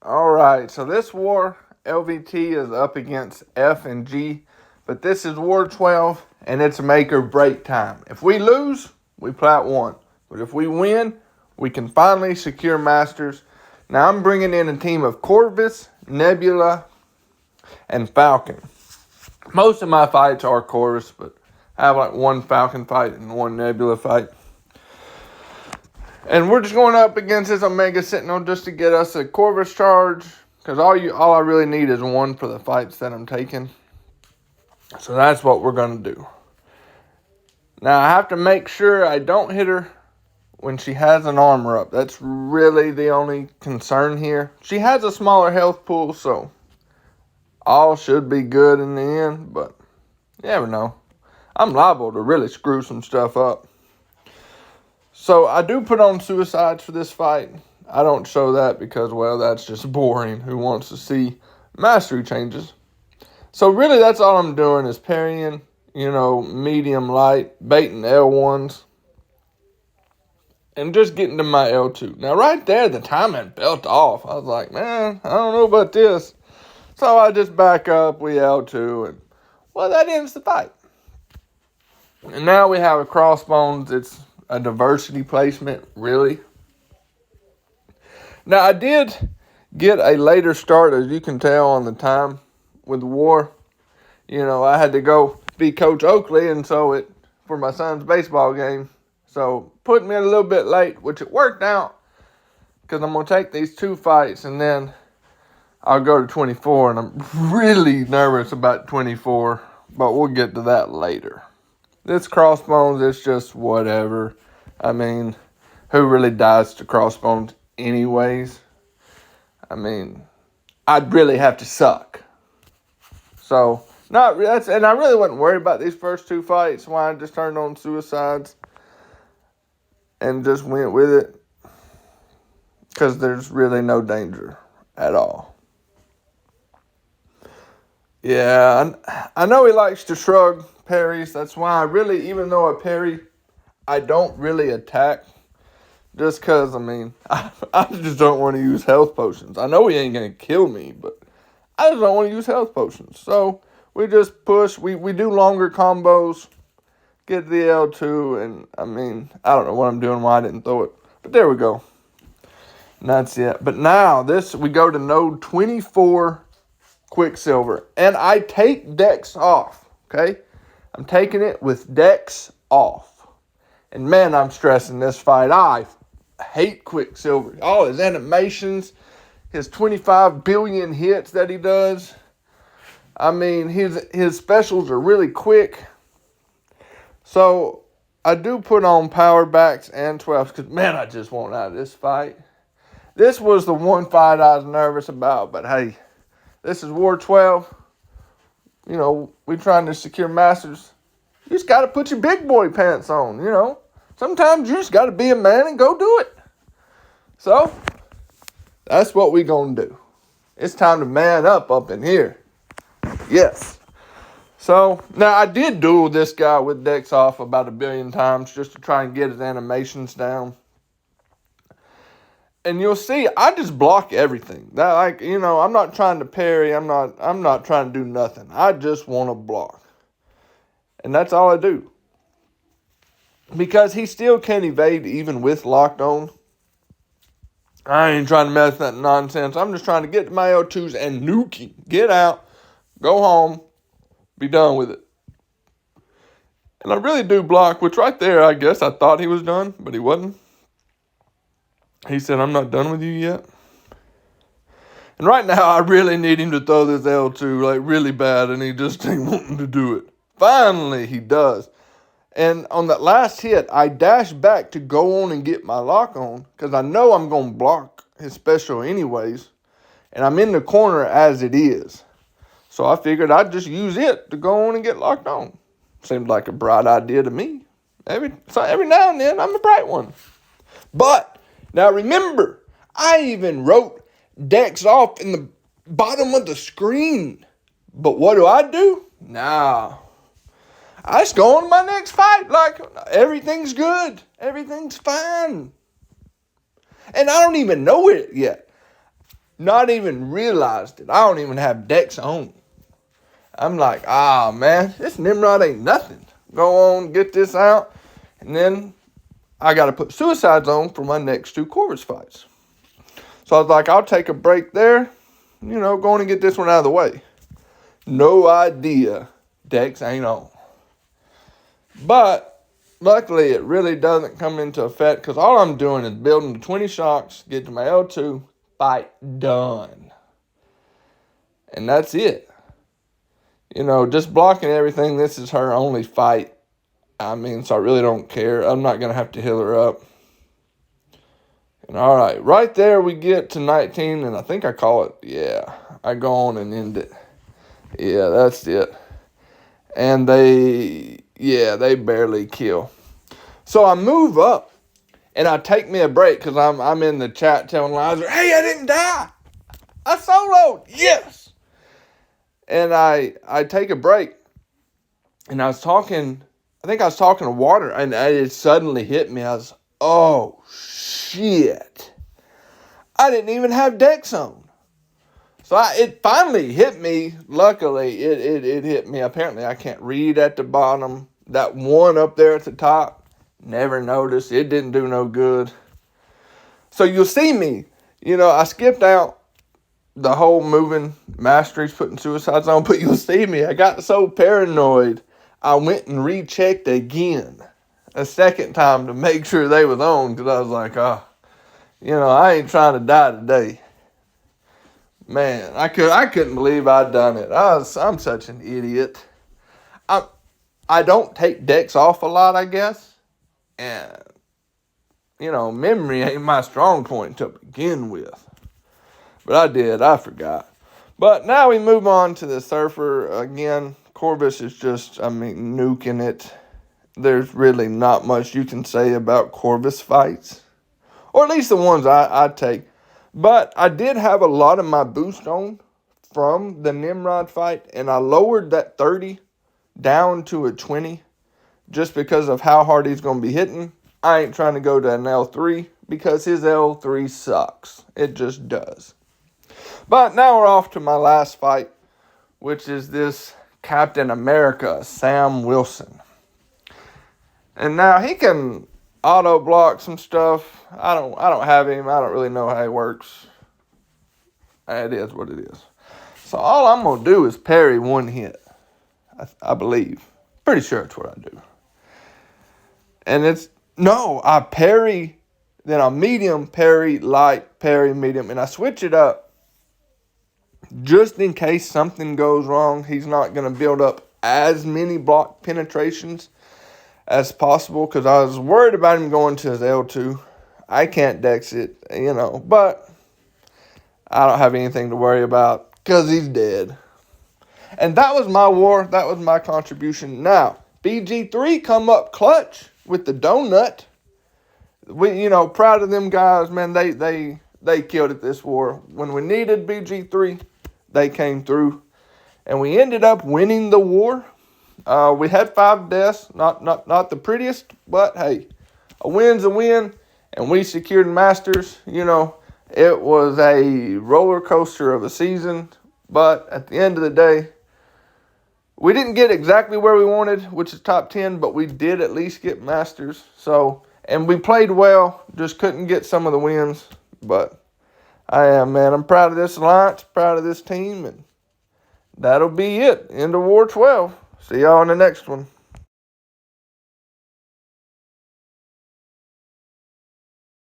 All right, so this war, LVT is up against F and G, but this is War 12, and it's a make or break time. If we lose, we Plat 1. But if we win, we can finally secure Masters. Now I'm bringing in a team of Corvus, Nebula, and Falcon. Most of my fights are Corvus, but I have like one Falcon fight and one Nebula fight. And we're just going up against this Omega Sentinel just to get us a Corvus charge. Because all I really need is one for the fights that I'm taking. So that's what we're going to do. Now I have to make sure I don't hit her when she has an armor up. That's really the only concern here. She has a smaller health pool, so all should be good in the end. But you never know. I'm liable to really screw some stuff up. So I do put on suicides for this fight. I don't show that because, well, that's just boring. Who wants to see mastery changes? So really that's all I'm doing is parrying, medium light, baiting L1s, and just getting to my L2. Now right there, the timing felt off. I was like, man, I don't know about this. So I just back up, we L2, and, well, that ends the fight. And now we have a crossbones. It's a diversity placement, really. Now, I did get a later start, as you can tell on the time with the war. I had to go be Coach Oakley, and so for my son's baseball game. So, put me a little bit late, which it worked out, because I'm going to take these two fights, and then I'll go to 24, and I'm really nervous about 24, but we'll get to that later. This crossbones is just whatever. I mean, who really dies to crossbones anyways? I mean, I'd really have to suck. So, and I really wasn't worried about these first two fights. Why I just turned on suicides and just went with it. Because there's really no danger at all. Yeah, I know he likes to shrug parries. That's why I really, even though I parry, I don't really attack. Just because, I just don't want to use health potions. I know he ain't going to kill me, but I just don't want to use health potions. So, we just push. We do longer combos, get the L2, and, I don't know what I'm doing, why I didn't throw it. But there we go. And that's it. But now, we go to node 24 Quicksilver. And I take Dex off, okay? I'm taking it with Dex off. And man, I'm stressing this fight. I hate Quicksilver. All his animations, his 25 billion hits that he does. His specials are really quick. So, I do put on power backs and 12s because, man, I just want out of this fight. This was the one fight I was nervous about, but hey, this is War 12. We're trying to secure Masters. You just got to put your big boy pants on, Sometimes you just got to be a man and go do it. So, that's what we going to do. It's time to man up in here. Yes. So, now I did duel this guy with Dex off about 1 billion times just to try and get his animations down. And you'll see, I just block everything. I'm not trying to parry. I'm not trying to do nothing. I just want to block. And that's all I do. Because he still can't evade even with locked on. I ain't trying to mess that nonsense. I'm just trying to get to my L2s and nuke him. Get out. Go home. Be done with it. And I really do block, which right there, I guess I thought he was done, but he wasn't. He said, I'm not done with you yet. And right now, I really need him to throw this L2 really bad, and he just ain't wanting to do it. Finally, he does. And on that last hit, I dashed back to go on and get my lock on because I know I'm going to block his special anyways. And I'm in the corner as it is. So I figured I'd just use it to go on and get locked on. Seemed like a bright idea to me. Every now and then, I'm a bright one. But, now remember, I even wrote Dex off in the bottom of the screen. But what do? Nah. I just go on to my next fight like everything's good. Everything's fine. And I don't even know it yet. Not even realized it. I don't even have decks on. I'm like, man, this Nimrod ain't nothing. Go on, get this out. And then I got to put suicides on for my next 2 Corvus fights. So I was like, I'll take a break there. Going to get this one out of the way. No idea decks ain't on. But luckily, it really doesn't come into effect because all I'm doing is building the 20 shocks, get to my L2, fight done. And that's it. Just blocking everything. This is her only fight. So I really don't care. I'm not going to have to heal her up. And all right, right there we get to 19, and I think I call it, yeah. I go on and end it. Yeah, that's it. And they barely kill. So I move up, and I take me a break because I'm in the chat telling Liza, hey, I didn't die. I soloed. Yes. And I take a break, and I think I was talking to Water, and it suddenly hit me. I was, oh, shit. I didn't even have decks on. So it finally hit me. Luckily, it hit me. Apparently, I can't read at the bottom. That one up there at the top, never noticed. It didn't do no good. So you'll see me. I skipped out the whole moving masteries, putting suicides on, but you'll see me. I got so paranoid, I went and rechecked again a second time to make sure they was on because I was like, I ain't trying to die today. Man, I couldn't believe I'd done it. I'm such an idiot. I don't take decks off a lot, I guess. And, memory ain't my strong point to begin with. But I did. I forgot. But now we move on to the Surfer. Again, Corvus is just, nuking it. There's really not much you can say about Corvus fights. Or at least the ones I take. But I did have a lot of my boost on from the Nimrod fight. And I lowered that 30 down to a 20. Just because of how hard he's going to be hitting. I ain't trying to go to an L3. Because his L3 sucks. It just does. But now we're off to my last fight, which is this Captain America, Sam Wilson. And now he can auto block some stuff. I don't have him. I don't really know how he works. It is what it is. So all I'm going to do is parry one hit. I believe. Pretty sure it's what I do. And I parry, then I medium, parry, light, parry, medium, and I switch it up. Just in case something goes wrong, he's not going to build up as many block penetrations as possible because I was worried about him going to his L2. I can't dex it, but I don't have anything to worry about because he's dead. And that was my war. That was my contribution. Now, BG3 come up clutch with the donut. We, proud of them guys, man. They killed it this war. When we needed BG3, they came through. And we ended up winning the war. We had 5 deaths. Not the prettiest, but hey, a win's a win. And we secured Masters. It was a roller coaster of a season. But at the end of the day, we didn't get exactly where we wanted, which is top 10. But we did at least get Masters. And we played well. Just couldn't get some of the wins. But I'm proud of this alliance, proud of this team, and that'll be it. End of War 12. See y'all in the next one.